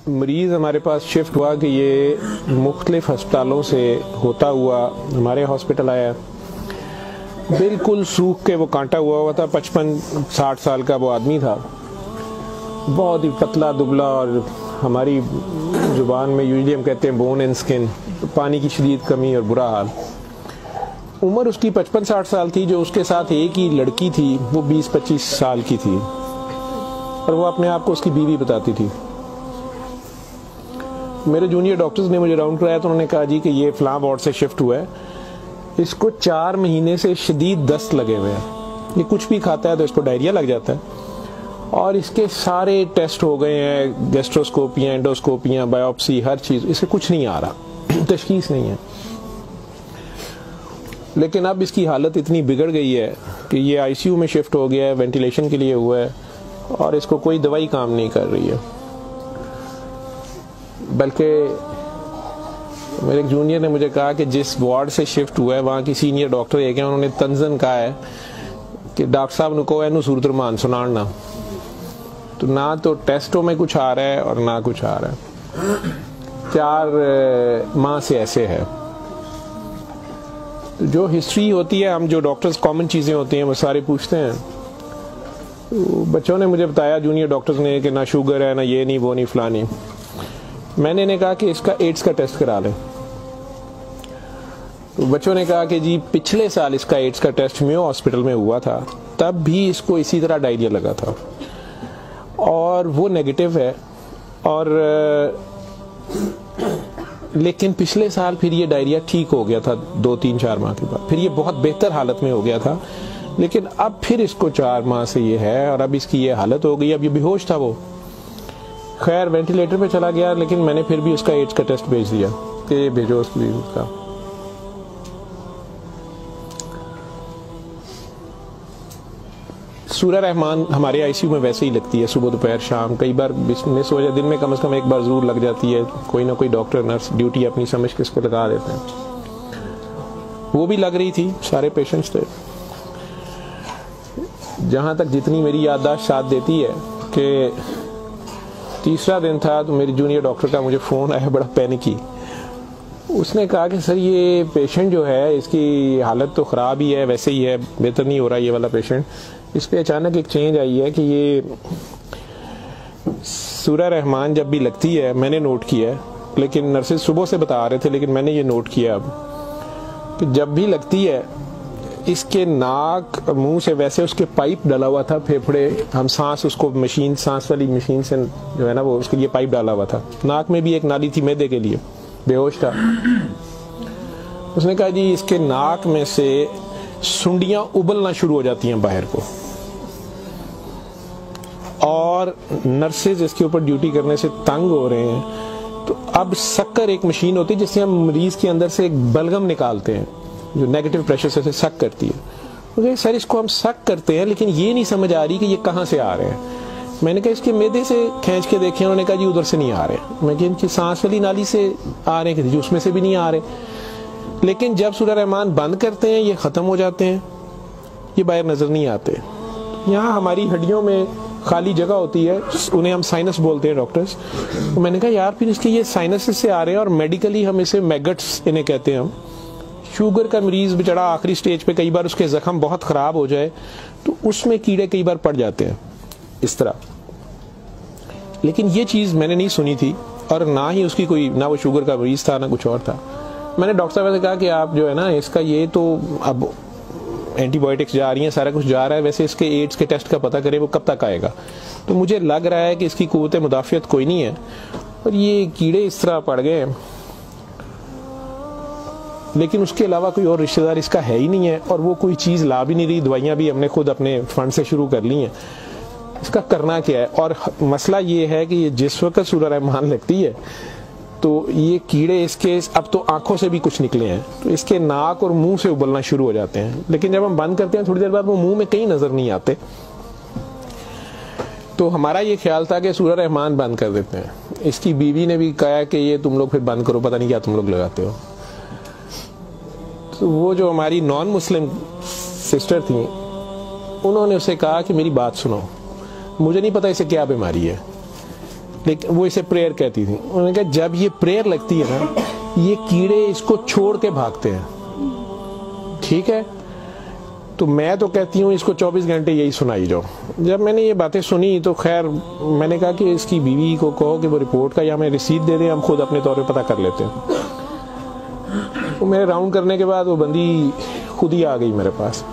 मरीज़ हमारे पास शिफ्ट हुआ कि ये मुख्तलिफ़ अस्पतालों से होता हुआ हमारे हॉस्पिटल आया। बिल्कुल सूख के वो कांटा हुआ था। 55-60 साल का वो आदमी था, बहुत ही पतला दुबला, और हमारी ज़ुबान में यूजली हम कहते हैं बोन एंड स्किन, पानी की शदीद कमी और बुरा हाल। उम्र उसकी 55-60 साल थी। जो उसके साथ एक ही लड़की थी वो 20-25 साल की थी, और वो अपने आप को उसकी बीवी बताती थी। मेरे जूनियर डॉक्टर्स ने मुझे राउंड कराया तो उन्होंने कहा जी कि ये फ़लाँ वार्ड से शिफ्ट हुआ है, इसको 4 महीने से शदीद दस्त लगे हुए हैं, ये कुछ भी खाता है तो इसको डायरिया लग जाता है, और इसके सारे टेस्ट हो गए हैं, गैस्ट्रोस्कोपियाँ, एंडोस्कोपियाँ, बायोप्सी, हर चीज़, इसे कुछ नहीं आ रहा, तशखीस नहीं है। लेकिन अब इसकी हालत इतनी बिगड़ गई है कि ये आईसीयू में शिफ्ट हो गया है, वेंटिलेशन के लिए हुआ है, और इसको कोई दवाई काम नहीं कर रही है। बल्कि मेरे एक जूनियर ने मुझे कहा कि जिस वार्ड से शिफ्ट हुआ है वहाँ की सीनियर डॉक्टर एक है, उन्होंने तंजन कहा है कि डॉक्टर साहब ने कहो एनू सूरत रमान सुनाना, तो ना तो टेस्टों में कुछ आ रहा है और ना कुछ आ रहा है। 4 माह से ऐसे है। जो हिस्ट्री होती है, हम जो डॉक्टर्स कॉमन चीज़ें होती हैं वो सारे पूछते हैं। तो बच्चों ने मुझे बताया, जूनियर डॉक्टर्स ने, कि ना शुगर है, ना ये नहीं, वो नहीं, फलानी। मैंने इन्हें कहा कि इसका एड्स का टेस्ट करा लें। तो बच्चों ने कहा कि जी पिछले साल इसका एड्स का टेस्ट मेयो हॉस्पिटल में हुआ था, तब भी इसको इसी तरह डायरिया लगा था और वो नेगेटिव है, और लेकिन पिछले साल फिर ये डायरिया ठीक हो गया था 2-3-4 माह के बाद, फिर ये बहुत बेहतर हालत में हो गया था, लेकिन अब फिर इसको 4 माह से ये है और अब इसकी ये हालत हो गई। अब ये बेहोश था वो, खैर वेंटिलेटर पे चला गया, लेकिन मैंने फिर भी उसका एड्स का टेस्ट भेज दिया कि भेजो उसका। सूरह रहमान हमारे आईसीयू में वैसे ही लगती है, सुबह दोपहर शाम, कई बार मिस हो जाए, दिन में कम से कम एक बार जरूर लग जाती है। कोई ना कोई डॉक्टर नर्स ड्यूटी अपनी समझ के इसको लगा देते हैं। वो भी लग रही थी, सारे पेशेंट्स थे। जहाँ तक जितनी मेरी याददाश्त साथ देती है कि तीसरा दिन था तो मेरी जूनियर डॉक्टर का मुझे फ़ोन आया, बड़ा पैनिकी। उसने कहा कि सर ये पेशेंट जो है इसकी हालत तो ख़राब ही है, वैसे ही है, बेहतर नहीं हो रहा ये वाला पेशेंट। इस पर अचानक एक चेंज आई है कि ये सूरह रहमान जब भी लगती है, मैंने नोट किया है, लेकिन नर्सेज सुबह से बता रहे थे, लेकिन मैंने ये नोट किया अब कि जब भी लगती है इसके नाक मुंह से वैसे उसके पाइप डाला हुआ था, फेफड़े, हम सांस उसको मशीन, सांस वाली मशीन से जो है ना वो उसके लिए पाइप डाला हुआ था, नाक में भी एक नाली थी मैदे के लिए, बेहोश था। उसने कहा जी इसके नाक में से सुंडियां उबलना शुरू हो जाती हैं बाहर को, और नर्सेज इसके ऊपर ड्यूटी करने से तंग हो रहे हैं। तो अब शक्कर एक मशीन होती है जिससे हम मरीज के अंदर से एक बलगम निकालते हैं जो नेगेटिव प्रेशर से सक करती है। तो सर इसको हम सक करते हैं, लेकिन ये नहीं समझ आ रही कि ये कहाँ से आ रहे हैं। मैंने कहा इसके मैदे से खींच के देखे, उन्होंने कहा जी उधर से नहीं आ रहे। मैं कहा इनकी सांस वाली नाली से आ रहे हैं, उसमें से भी नहीं आ रहे। लेकिन जब सूरह रहमान बंद करते हैं ये ख़त्म हो जाते हैं, ये बाहर नज़र नहीं आते। यहाँ हमारी हड्डियों में खाली जगह होती है, उन्हें हम साइनस बोलते हैं डॉक्टर्स। तो मैंने कहा यार फिर इसके ये साइनस से आ रहे हैं, और मेडिकली हम इसे मैगट्स इन्हें कहते हैं हम। शुगर का मरीज बेचारा आखिरी स्टेज पे, कई बार उसके जख्म बहुत ख़राब हो जाए तो उसमें कीड़े कई बार पड़ जाते हैं इस तरह। लेकिन ये चीज़ मैंने नहीं सुनी थी, और ना ही उसकी कोई, ना वो शुगर का मरीज था ना कुछ और था। मैंने डॉक्टर साहब से कहा कि आप जो है ना इसका ये तो अब एंटीबायोटिक्स जा रही हैं, सारा कुछ जा रहा है, वैसे इसके एड्स के टेस्ट का पता करें वो कब तक आएगा। तो मुझे लग रहा है कि इसकी कुव्वत मुदाफ़ियत कोई नहीं है और ये कीड़े इस तरह पड़ गए हैं, लेकिन उसके अलावा कोई और रिश्तेदार इसका है ही नहीं है, और वो कोई चीज़ ला भी नहीं रही। दवाइयाँ भी हमने खुद अपने फंड से शुरू कर ली हैं। इसका करना क्या है? और मसला ये है कि ये जिस वक्त सूरह रहमान लगती है तो ये कीड़े इसके अब तो आंखों से भी कुछ निकले हैं, तो इसके नाक और मुंह से उबलना शुरू हो जाते हैं। लेकिन जब हम बंद करते हैं थोड़ी देर बाद वो मुंह में कहीं नजर नहीं आते। तो हमारा ये ख्याल था कि सूरह रहमान बंद कर देते हैं। इसकी बीवी ने भी कहा कि ये तुम लोग फिर बंद करो, पता नहीं क्या तुम लोग लगाते हो। तो वो जो हमारी नॉन मुस्लिम सिस्टर थी, उन्होंने उसे कहा कि मेरी बात सुनो, मुझे नहीं पता इसे क्या बीमारी है, लेकिन वो इसे प्रेयर कहती थी। उन्होंने कहा जब ये प्रेयर लगती है ना, ये कीड़े इसको छोड़ के भागते हैं, ठीक है। तो मैं तो कहती हूँ इसको 24 घंटे यही सुनाई जाओ। जब मैंने ये बातें सुनी तो खैर मैंने कहा कि इसकी बीवी को कहो कि वो रिपोर्ट का या हमें रिसीट दे दें, हम खुद अपने तौर पे पता कर लेते हैं। तो मेरे राउंड करने के बाद वो बंदी खुद ही आ गई मेरे पास।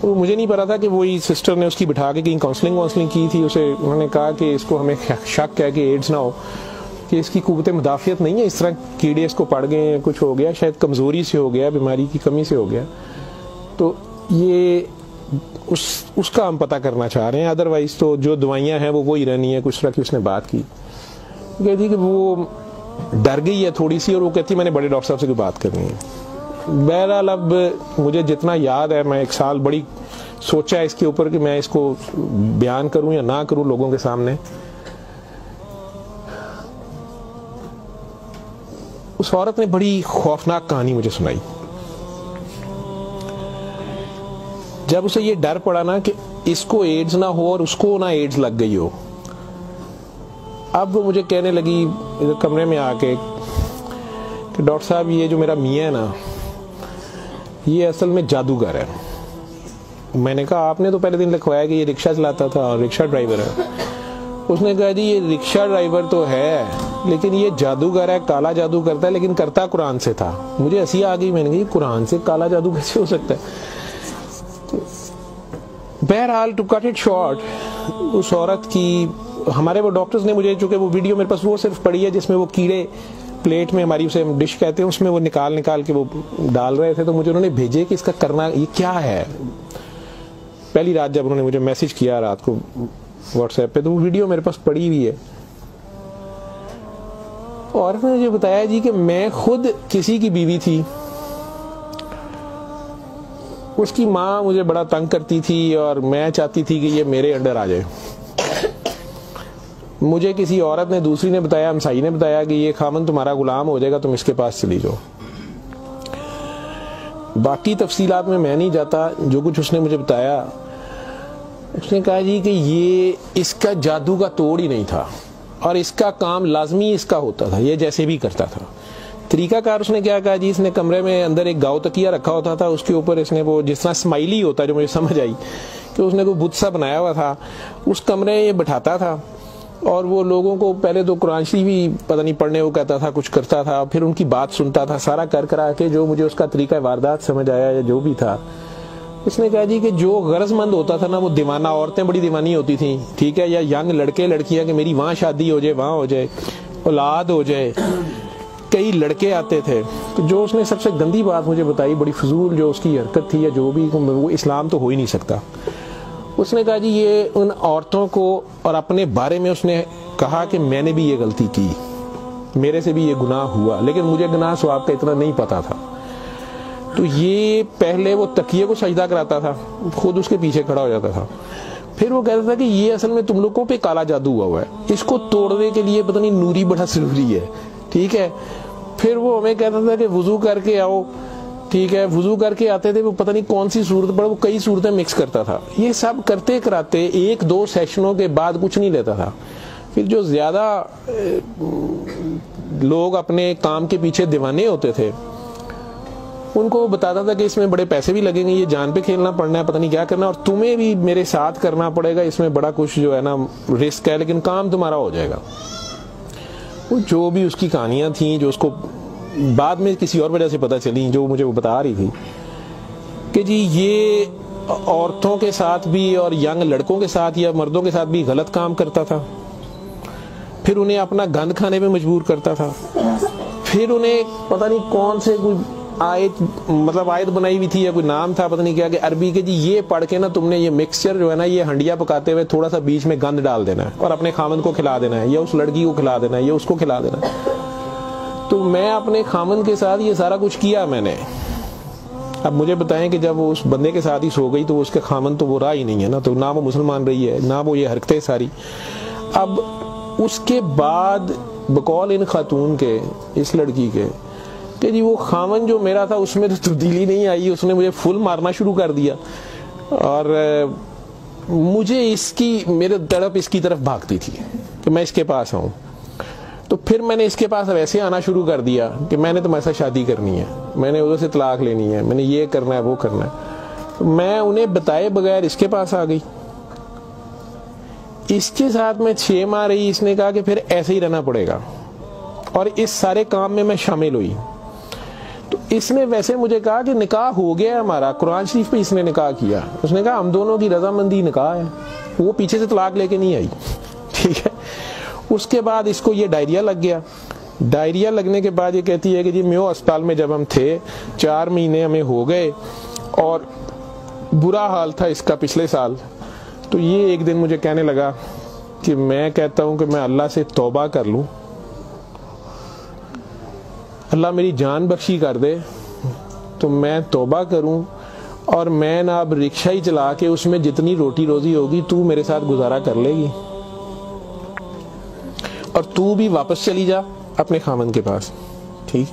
वो मुझे नहीं पता था कि वही सिस्टर ने उसकी बिठा के कहीं काउंसलिंग की थी। उसे उन्होंने कहा कि इसको हमें शक है कि एड्स ना हो, कि इसकी कुव्वत मुदाफ़ियत नहीं है, इस तरह कीड़े इसको पड़ गए, कुछ हो गया, शायद कमज़ोरी से हो गया, बीमारी की कमी से हो गया। तो ये उसका हम पता करना चाह रहे हैं। अदरवाइज तो जो दवाइयाँ हैं वो वही रहनी है। कुछ तरह की उसने बात की, कहती कि वो डर गई है थोड़ी सी, और वो कहती मैंने बड़े डॉक्टर साहब से कोई बात करनी है। बहरहाल अब मुझे जितना याद है, मैं 1 साल बड़ी सोचा है इसके ऊपर कि मैं इसको बयान करूं या ना करूं लोगों के सामने। उस औरत ने बड़ी खौफनाक कहानी मुझे सुनाई। जब उसे ये डर पड़ा ना कि इसको एड्स ना हो और उसको ना एड्स लग गई हो, अब वो मुझे कहने लगी इधर कमरे में आके कि डॉक्टर साहब ये जो मेरा मियां है ना, ये असल में जादूगर है। मैंने कहा आपने तो पहले दिन लिखवाया कि ये रिक्शा चलाता था और रिक्शा ड्राइवर है। उसने कहा जी ये रिक्शा ड्राइवर तो है, लेकिन ये जादूगर है, काला जादू करता है, लेकिन करता कुरान से था। मुझे हंसी आ गई, मैंने कहा कुरान से काला जादू कैसे हो सकता है। बहरहाल टू कट इट शॉर्ट, उस औरत की हमारे वो डॉक्टर्स ने मुझे, चूंकि वो वीडियो मेरे पास वो सिर्फ पड़ी है जिसमें वो कीड़े प्लेट में, हमारी उसे हम डिश कहते हैं, उसमें वो निकाल के वो डाल रहे थे, तो मुझे उन्होंने भेजे कि इसका करना ये क्या है। पहली रात जब उन्होंने मुझे मैसेज किया रात को व्हाट्सएप पे, तो वो वीडियो मेरे पास पड़ी हुई है। और उसने मुझे बताया जी कि मैं खुद किसी की बीवी थी, उसकी माँ मुझे बड़ा तंग करती थी और मैं चाहती थी कि ये मेरे अंडर आ जाए। मुझे किसी औरत ने, दूसरी ने बताया, हमसाई ने बताया कि ये खामन तुम्हारा गुलाम हो जाएगा, तुम इसके पास चली जाओ। बाकी तफसीलात में मैं नहीं जाता, जो कुछ उसने मुझे बताया, उसने कहा जी कि ये इसका जादू का तोड़ ही नहीं था और इसका काम लाजमी इसका होता था, ये जैसे भी करता था। तरीकाकार उसने क्या कहा जी, इसने कमरे में अंदर एक गाव तकिया रखा होता था, उसके ऊपर इसने वो जिस तरह स्माइली होता है, जो मुझे समझ आई कि उसने कोई बुत सा बनाया हुआ था, उस कमरे में ये बैठाता था और वो लोगों को पहले तो कुरान शरीफ भी पता नहीं पढ़ने को कहता था, कुछ करता था, फिर उनकी बात सुनता था, सारा कर करा के जो मुझे उसका तरीका वारदात समझ आया या जो भी था। उसने कहा जी कि जो गरजमंद होता था ना, वो दीवाना, औरतें बड़ी दीवानी होती थी, ठीक है, या यंग लड़के लड़कियां कि मेरी वहाँ शादी हो जाए, वहाँ हो जाए, औलाद हो जाए, कई लड़के आते थे। तो जो उसने सबसे गंदी बात मुझे बताई, बड़ी फजूल जो उसकी हरकत थी या जो भी, वो इस्लाम तो हो ही नहीं सकता। उसने कहा जी ये उन औरतों को, और अपने बारे में उसने कहा कि मैंने भी ये गलती की, मेरे से भी ये गुनाह हुआ, लेकिन मुझे गुनाह स्वाब का इतना नहीं पता था। तो ये पहले वो तकिए को सजदा कराता था, खुद उसके पीछे खड़ा हो जाता था, फिर वो कहता था कि ये असल में तुम लोगों पे काला जादू हुआ है, इसको तोड़ने के लिए पता नहीं नूरी बड़ा जरूरी है, ठीक है। फिर वो हमें कहता था कि वुजू करके आओ, ठीक है, वुजू करके आते थे, वो पता नहीं कौन सी सूरत पर वो कई सूरतें मिक्स करता था। ये सब करते कराते 1-2 सेशनों के बाद कुछ नहीं लेता था। फिर जो ज्यादा लोग अपने काम के पीछे दीवाने होते थे, उनको बताता था कि इसमें बड़े पैसे भी लगेंगे, ये जान पे खेलना पड़ना है, पता नहीं क्या करना, और तुम्हें भी मेरे साथ करना पड़ेगा, इसमें बड़ा कुछ जो है ना रिस्क है, लेकिन काम तुम्हारा हो जाएगा। वो जो भी उसकी कहानियां थी, जो उसको बाद में किसी और वजह से पता चली, जो मुझे वो बता रही थी कि जी ये औरतों के साथ भी और यंग लड़कों के साथ या मर्दों के साथ भी गलत काम करता था, फिर उन्हें अपना गंद खाने पे मजबूर करता था, फिर उन्हें पता नहीं कौन से कोई आयत, मतलब आयत बनाई हुई थी या कोई नाम था पता नहीं क्या, कि अरबी के जी ये पढ़ के ना तुमने ये मिक्सचर जो है ना, ये हंडिया पकाते हुए थोड़ा सा बीच में गंद डाल देना है और अपने खामन को खिला देना है, या उस लड़की को खिला देना है, या उसको खिला देना है। तो मैं अपने खामन के साथ ये सारा कुछ किया मैंने। अब मुझे बताएं कि जब वो उस बंदे के साथ ही सो गई तो उसके खामन तो वो रहा ही नहीं है ना, तो ना वो मुसलमान रही है, ना वो ये हरकतें सारी। अब उसके बाद बकौल इन खातून के, इस लड़की के, कि जी वो खामन जो मेरा था उसमें तो तब्दीली नहीं आई, उसने मुझे फुल मारना शुरू कर दिया। और मुझे इसकी, मेरे तड़प इसकी तरफ भागती थी कि मैं इसके पास आऊं। तो फिर मैंने इसके पास वैसे आना शुरू कर दिया कि मैंने तुम्हारे साथ शादी करनी है, मैंने उधर से तलाक लेनी है, मैंने ये करना है वो करना है। तो मैं उन्हें बताए बगैर इसके पास आ गई। इसके साथ मैं 6 माह रही। इसने कहा कि फिर ऐसे ही रहना पड़ेगा, और इस सारे काम में मैं शामिल हुई। तो इसने वैसे मुझे कहा कि निकाह हो गया हमारा, कुरान शरीफ पे इसने निकाह किया। उसने कहा हम दोनों की रजामंदी निकाह है, वो पीछे से तलाक लेके नहीं आई, ठीक है। उसके बाद इसको ये डायरिया लग गया। डायरिया लगने के बाद ये कहती है कि जी मेयो अस्पताल में जब हम थे 4 महीने हमें हो गए और बुरा हाल था इसका पिछले साल। तो ये एक दिन मुझे कहने लगा कि मैं कहता हूं कि मैं अल्लाह से तौबा कर लूं, अल्लाह मेरी जान बख्शी कर दे, तो मैं तौबा करूं और मैं ना अब रिक्शा ही चला के उसमें जितनी रोटी रोजी होगी तू मेरे साथ गुजारा कर लेगी, और तू भी वापस चली जा अपने खामन के पास, ठीक।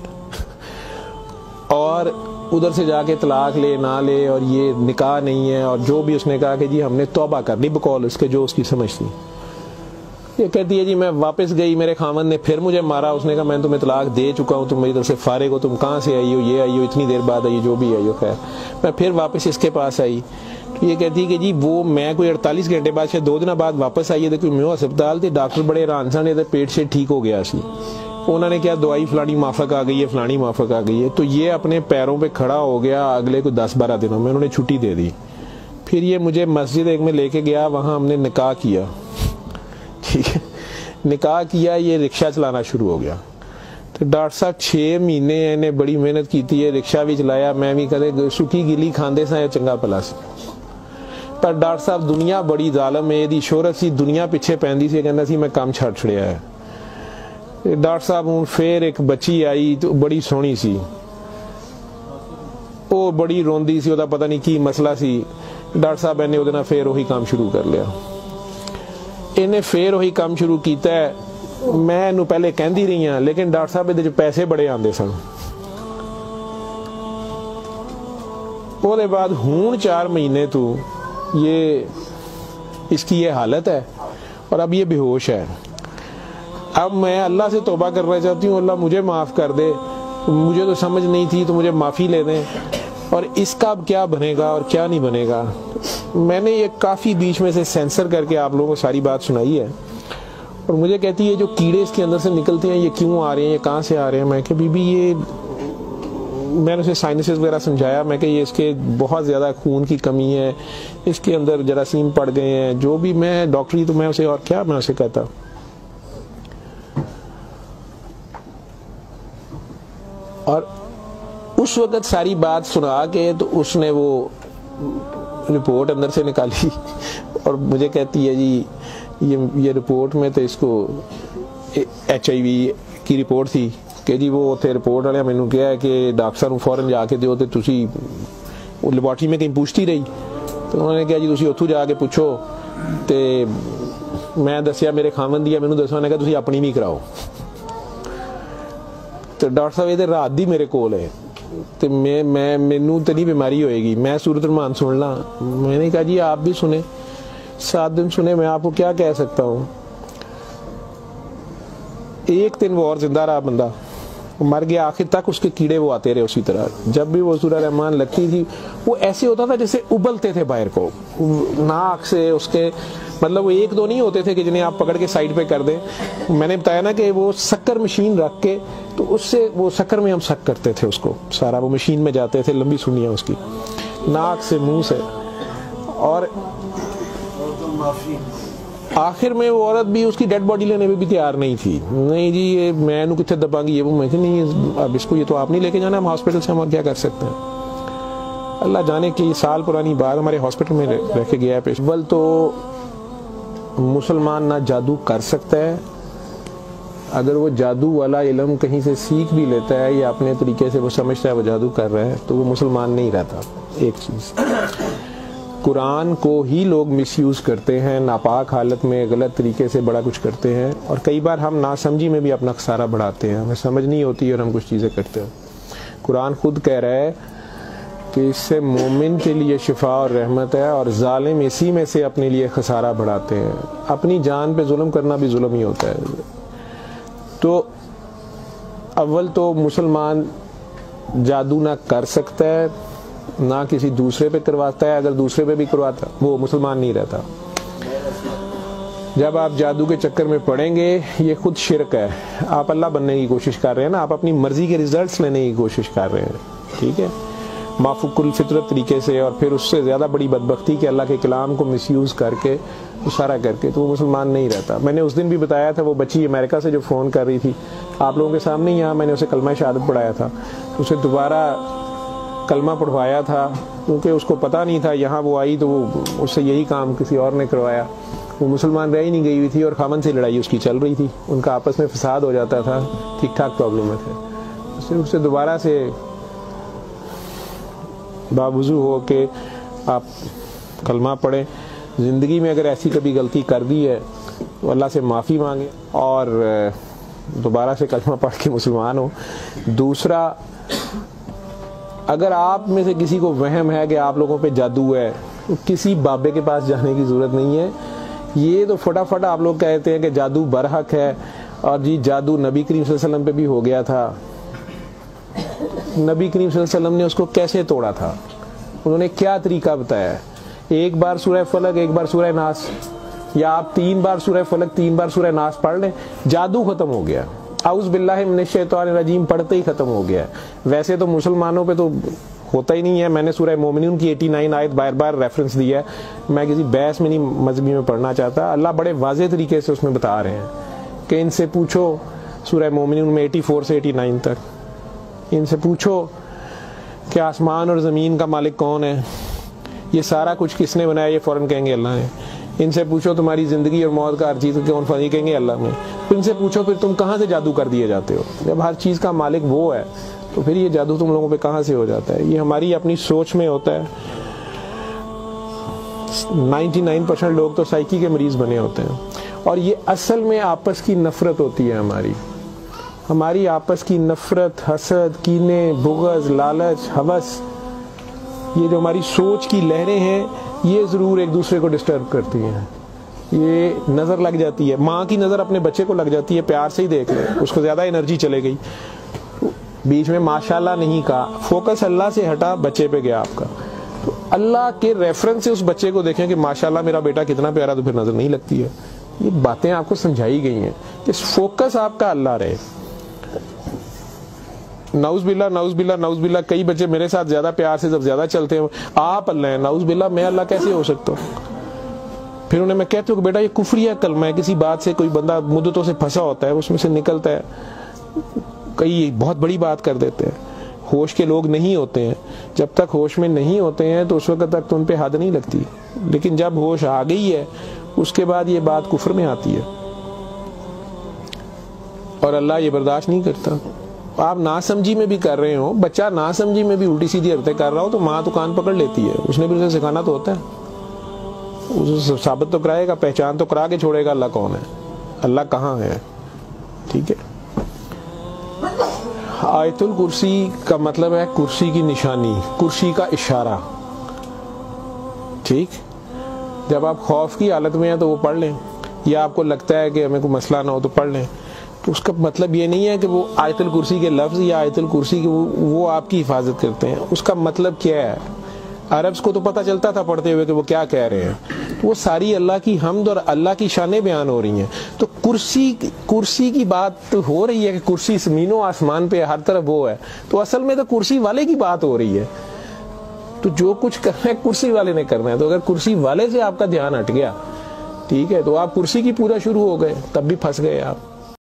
और उधर से जाके तलाक ले ना ले, और ये निकाह नहीं है, और जो भी उसने कहा कि जी हमने तौबा कर ली बकौल उसके जो उसकी समझ थी। ये कहती है जी मैं वापस गई, मेरे खामन ने फिर मुझे मारा। उसने कहा मैं तुम्हें तलाक दे चुका हूँ, तुम मेरी तरफ से फारिग हो, तुम कहाँ से आई हो, ये आई हो, इतनी देर बाद आई, जो भी आई हो। खैर मैं फिर वापस इसके पास आई। तो ये कहती है कि जी वो मैं कोई 48 घंटे बाद शायद 2 दिन बाद वापस आई है। देखो मैं अस्पताल थे, डॉक्टर बड़े हैरान थे, पेट से ठीक हो गया सी। उन्होंने क्या दवाई फलानी माफक आ गई है, फलानी माफक आ गई है। तो ये अपने पैरों पे खड़ा हो गया। अगले कोई 10-12 दिनों में उन्होंने छुट्टी दे दी। फिर ये मुझे मस्जिद एक में लेके गया, वहां हमने निकाह किया, ठीक है। निकाह किया, ये रिक्शा चलाना शुरू हो गया। तो डॉक्टर साहब 6 महीने इन्हें बड़ी मेहनत की थी, रिक्शा भी चलाया, मैं भी कदे सुखी गिली खांदे सा चंगा भला सी। पर डॉक्टर साहब दुनिया बड़ी जालम है, ਇਹਦੀ शोहरत सी दुनिया पिछे पैंदी सी, कहंदा सी मैं काम छड़ छड़िया है। डॉक्टर साहब हूँ फिर एक बच्ची आई तो बड़ी सोहनी सी, वो बड़ी रोंदी सी, ਉਹਦਾ पता नहीं की मसला सी। डॉक्टर साहब ने ਉਹਦੇ ਨਾਲ फिर वही काम शुरू कर लिया। इन्हें फिर वही काम शुरू किया है। मैं इन्हू पहले कहती रही हाँ, लेकिन डॉक्टर साहब ਇਹਦੇ पैसे बड़े आते सन। ਉਹਦੇ बाद हूँ 4 महीने तो ये इसकी ये हालत है, और अब ये बेहोश है। अब मैं अल्लाह से तौबा करना चाहती हूँ, अल्लाह मुझे माफ़ कर दे, मुझे तो समझ नहीं थी, तो मुझे माफ़ी ले दें, और इसका अब क्या बनेगा और क्या नहीं बनेगा। मैंने ये काफ़ी बीच में से सेंसर करके आप लोगों को सारी बात सुनाई है। और मुझे कहती है जो कीड़े इसके अंदर से निकलते हैं ये क्यों आ रहे हैं, ये कहाँ से आ रहे हैं। मैं कि बीबी ये, मैंने उसे साइनसेस वगैरह समझाया। मैं कि ये इसके बहुत ज़्यादा खून की कमी है, इसके अंदर जरासीम पड़ गए हैं, जो भी। मैं डॉक्टरी तो मैं उसे और क्या मैं उसे कहता। और उस वक्त सारी बात सुना के तो उसने वो रिपोर्ट अंदर से निकाली और मुझे कहती है जी ये रिपोर्ट में तो इसको HIV की रिपोर्ट थी कि जी वो उत्थे रिपोर्ट वाले मैनू कहा है कि डॉक्टर साहब फौरन जाके दिओ, तो तुसी वो लैबोरेटरी में कहीं पूछती रही। तो उन्होंने कहा जी तुसी उत्थों जाके पूछो। तो मैं दसिया मेरे खामन दी मैनू दसो, उन्होंने कहा तुसी अपनी भी कराओ। तो डॉक्टर साहब ये रात दी मेरे कोल है, तो मैं मैनू तो नहीं बीमारी होएगी, मैं सूरत रहमान सुन ला। मैंने कहा जी आप भी सुने, 7 दिन सुने, मैं आपको क्या कह सकता हूँ। एक दिन वो और जिंदा रहा, बंदा मर गया। आखिर तक उसके कीड़े वो आते रहे उसी तरह। जब भी वो सूरह रहमान लगती थी वो ऐसे होता था जैसे उबलते थे बाहर को, नाक से उसके, मतलब वो 1-2 नहीं होते थे कि जिन्हें आप पकड़ के साइड पे कर दें। मैंने बताया ना कि वो शक्कर मशीन रख के, तो उससे वो शक्कर में हम शक करते थे उसको सारा, वो मशीन में जाते थे, लंबी सुनिया उसकी नाक से मुंह से। और आखिर में वो औरत भी उसकी डेड बॉडी लेने में भी तैयार नहीं थी। नहीं जी ये मैं इन्हू कितने दबांगी, ये वो। मैं नहीं, अब इसको ये तो आप नहीं लेके जाना, हम हॉस्पिटल से हम और क्या कर सकते हैं। अल्लाह जाने की साल पुरानी बात, हमारे हॉस्पिटल में रह के गया पेश। अव्वल तो मुसलमान ना जादू कर सकता है, अगर वो जादू वाला इल्म कहीं से सीख भी लेता है या अपने तरीके से वो समझता है वो जादू कर रहा है, तो वो मुसलमान नहीं रहता। एक चीज़, कुरान को ही लोग मिसयूज़ करते हैं, नापाक हालत में गलत तरीके से बड़ा कुछ करते हैं, और कई बार हम नासमझी में भी अपना खसारा बढ़ाते हैं, हमें समझ नहीं होती और हम कुछ चीज़ें करते हैं। कुरान खुद कह रहा है कि इससे मोमिन के लिए शिफा और रहमत है, और जालिम इसी में से अपने लिए खसारा बढ़ाते हैं। अपनी जान पे जुल्म करना भी जुल्म ही होता है। तो अव्वल तो मुसलमान जादू ना कर सकता है, ना किसी दूसरे पे करवाता है। अगर दूसरे पे भी करवाता वो मुसलमान नहीं रहता। जब आप जादू के चक्कर में पड़ेंगे, ये खुद शिरक है। आप अल्लाह बनने की कोशिश कर रहे हैं ना, आप अपनी मर्जी के रिजल्ट्स लेने की कोशिश कर रहे हैं, ठीक है, माफुकुल फितरत तरीके से, और फिर उससे ज़्यादा बड़ी बदबख्ती कि अल्लाह के कलाम को मिसयूज़ करके, इशारा करके, तो वो मुसलमान नहीं रहता। मैंने उस दिन भी बताया था, वो बच्ची अमेरिका से जो फ़ोन कर रही थी, आप लोगों के सामने ही यहाँ मैंने उसे कलमा शहादत पढ़ाया था, उसे दोबारा कलमा पढ़वाया था, क्योंकि उसको पता नहीं था। यहाँ वो आई तो वो उससे यही काम किसी और ने करवाया। वो मुसलमान रह ही नहीं गई हुई थी, और खामन से लड़ाई उसकी चल रही थी, उनका आपस में फसाद हो जाता था, ठीक ठाक प्रॉब्लम में थे। उससे दोबारा से बावजू हो के आप कलमा पढ़ें। ज़िंदगी में अगर ऐसी कभी गलती कर दी है तो अल्लाह से माफ़ी मांगे और दोबारा से कलमा पढ़ के मुसलमान हो। दूसरा, अगर आप में से किसी को वहम है कि आप लोगों पे जादू है, तो किसी बाबे के पास जाने की ज़रूरत नहीं है। ये तो फटाफट आप लोग कहते हैं कि जादू बरहक है, और जी जादू नबी करीम सल्लल्लाहु अलैहि वसल्लम पे भी हो गया था। नबी करीम सल्लल्लाहु अलैहि वसल्लम ने उसको कैसे तोड़ा था, उन्होंने क्या तरीका बताया? एक बार सूरह फलक, एक बार सूरह नास, या आप 3 बार सूरह फलक 3 बार सूरह नास पढ़ लें, जादू खत्म हो गया। औज़ु बिल्लाहि मिनश शैतानिर रजीम पढ़ते ही खत्म हो गया। वैसे तो मुसलमानों पे तो होता ही नहीं है। मैंने सूरह मोमिनून की 89 आयत बार बार रेफरेंस दिया है। मैं किसी बहस में नहीं, मजहबी में पढ़ना चाहता। अल्लाह बड़े वाज़ेह तरीके से उसमें बता रहे हैं कि इनसे पूछो, सूरह मोमिनून में 84 से 89 तक, इनसे पूछो कि आसमान और ज़मीन का मालिक कौन है, ये सारा कुछ किसने बनाया? ये फ़ौरन कहेंगे अल्लाह ने। इनसे पूछो तुम्हारी ज़िंदगी और मौत का हर चीज़ कौन फनी, कहेंगे अल्लाह ने। इनसे पूछो फिर तुम कहाँ से जादू कर दिए जाते हो? जब हर चीज़ का मालिक वो है तो फिर ये जादू तुम लोगों पे कहाँ से हो जाता है? ये हमारी अपनी सोच में होता है। 99% लोग तो साइकी के मरीज बने होते हैं, और ये असल में आपस की नफरत होती है। हमारी आपस की नफरत, हसद, कीने, बुग़्ज़, लालच, हवस, ये जो हमारी सोच की लहरें हैं, ये ज़रूर एक दूसरे को डिस्टर्ब करती हैं। ये नज़र लग जाती है, माँ की नज़र अपने बच्चे को लग जाती है, प्यार से ही देख ले, उसको ज़्यादा एनर्जी चले गई, बीच में माशाल्लाह नहीं कहा, फोकस अल्लाह से हटा, बच्चे पे गया आपका। तो अल्लाह के रेफरेंस से उस बच्चे को देखें कि माशाल्लाह मेरा बेटा कितना प्यारा, तो फिर नज़र नहीं लगती है। ये बातें आपको समझाई गई हैं कि फोकस आपका अल्लाह रहे। नाउज़ बिल्ला, कई बच्चे मेरे साथ ज्यादा प्यार से जब ज्यादा चलते हैं, आप अल्लाह है, नाउज़ बिल्ला मैं अल्लाह कैसे हो सकता हूँ? फिर उन्हें मैं कहती हूँ कि बेटा ये कुफ्रिया कलमा है। किसी बात से कोई बंदा मुद्दतों से फंसा होता है, उसमें से निकलता है, कई बहुत बड़ी बात कर देते हैं। होश के लोग नहीं होते हैं, जब तक होश में नहीं होते हैं तो उस वक्त तक तो उन पे हद नहीं लगती, लेकिन जब होश आ गई है उसके बाद ये बात कुफ्र में आती है, और अल्लाह ये बर्दाश्त नहीं करता। आप नासमझी में भी कर रहे हो, बच्चा नासमझी में भी उल्टी सीधी हरकतें कर रहा हो तो माँ तो कान पकड़ लेती है, उसने भी उसे सिखाना तो होता है, उसे साबित तो कराएगा, पहचान तो करा के छोड़ेगा अल्लाह कौन है, अल्लाह कहाँ है। ठीक है, आयतुल कुर्सी का मतलब है कुर्सी की निशानी, कुर्सी का इशारा। ठीक, जब आप खौफ की हालत में हैं तो वो पढ़ लें, या आपको लगता है कि हमें कोई मसला ना हो तो पढ़ लें। तो उसका मतलब ये नहीं है कि वो आयतुल कुर्सी के लफ्ज़ या आयतुल कुर्सी के वो आपकी हिफाजत करते हैं। उसका मतलब क्या है? अरब्स को तो पता चलता था पढ़ते हुए कि वो क्या कह रहे हैं, तो वो सारी अल्लाह की हम्द और अल्लाह की शानें बयान हो रही हैं। तो कुर्सी की बात हो रही है कि कुर्सी ज़मीनों आसमान पे हर तरफ वो है, तो असल में तो कुर्सी वाले की बात हो रही है। तो जो कुछ करना है कुर्सी वाले ने करना है। तो अगर कुर्सी वाले से आपका ध्यान हट गया, ठीक है, तो आप कुर्सी की पूरा शुरू हो गए, तब भी फंस गए आप।